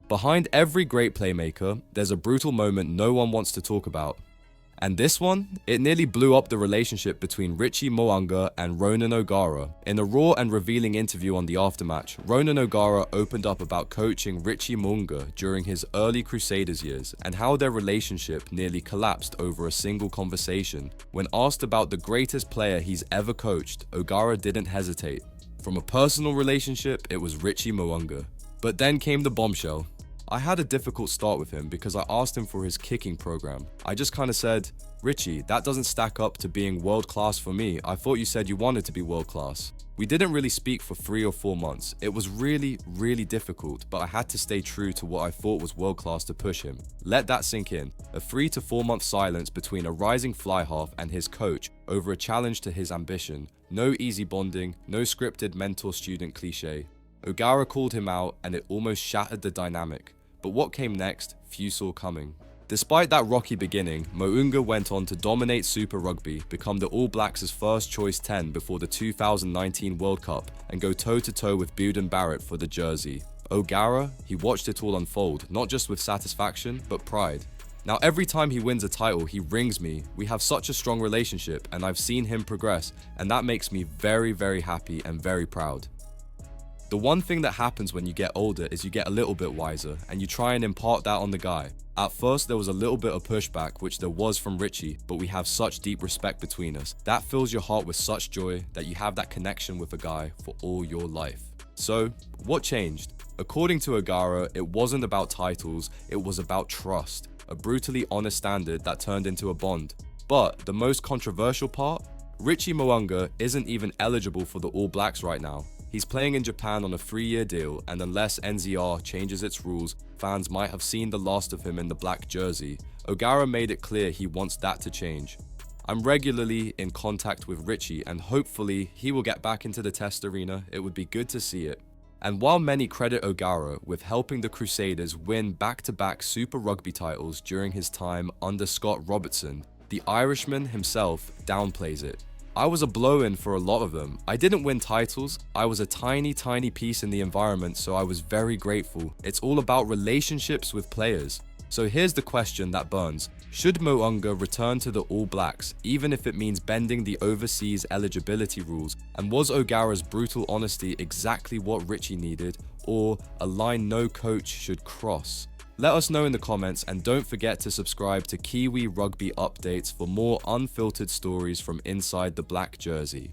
Behind every great playmaker, there's a brutal moment no one wants to talk about. And this one, it nearly blew up the relationship between Richie Mo'unga and Ronan O'Gara. In a raw and revealing interview on the aftermatch, Ronan O'Gara opened up about coaching Richie Mo'unga during his early Crusaders years and how their relationship nearly collapsed over a single conversation. When asked about the greatest player he's ever coached, O'Gara didn't hesitate. From a personal relationship, it was Richie Mo'unga. But then came the bombshell. I had a difficult start with him because I asked him for his kicking program. I just kind of said, Richie, that doesn't stack up to being world class for me. I thought you said you wanted to be world class. We didn't really speak for 3 or 4 months. It was really difficult, but I had to stay true to what I thought was world class to push him. Let that sink in. A 3 to 4 month silence between a rising fly half and his coach over a challenge to his ambition. No easy bonding, no scripted mentor-student cliche. O'Gara called him out and it almost shattered the dynamic. But what came next, few saw coming. Despite that rocky beginning, Mo'unga went on to dominate Super Rugby, become the All Blacks' first choice 10 before the 2019 World Cup, and go toe-to-toe with Beauden Barrett for the jersey. O'Gara, he watched it all unfold, not just with satisfaction, but pride. Now every time he wins a title, he rings me. We have such a strong relationship, and I've seen him progress, and that makes me very happy and very proud. The one thing that happens when you get older is you get a little bit wiser and you try and impart that on the guy. At first there was a little bit of pushback, which there was from Richie, but we have such deep respect between us. That fills your heart with such joy that you have that connection with a guy for all your life. So, what changed? According to O'Gara, it wasn't about titles, it was about trust. A brutally honest standard that turned into a bond. But the most controversial part? Richie Mo'unga isn't even eligible for the All Blacks right now. He's playing in Japan on a 3-year deal, and unless NZR changes its rules, fans might have seen the last of him in the black jersey. O'Gara made it clear he wants that to change. I'm regularly in contact with Richie, and hopefully he will get back into the test arena. It would be good to see it. And while many credit O'Gara with helping the Crusaders win back-to-back Super Rugby titles during his time under Scott Robertson, the Irishman himself downplays it. I was a blow-in for a lot of them. I didn't win titles, I was a tiny piece in the environment, so I was very grateful. It's all about relationships with players. So here's the question that burns. Should Mo'unga return to the All Blacks, even if it means bending the overseas eligibility rules? And was O'Gara's brutal honesty exactly what Richie needed, or a line no coach should cross? Let us know in the comments, and don't forget to subscribe to Kiwi Rugby Updates for more unfiltered stories from inside the black jersey.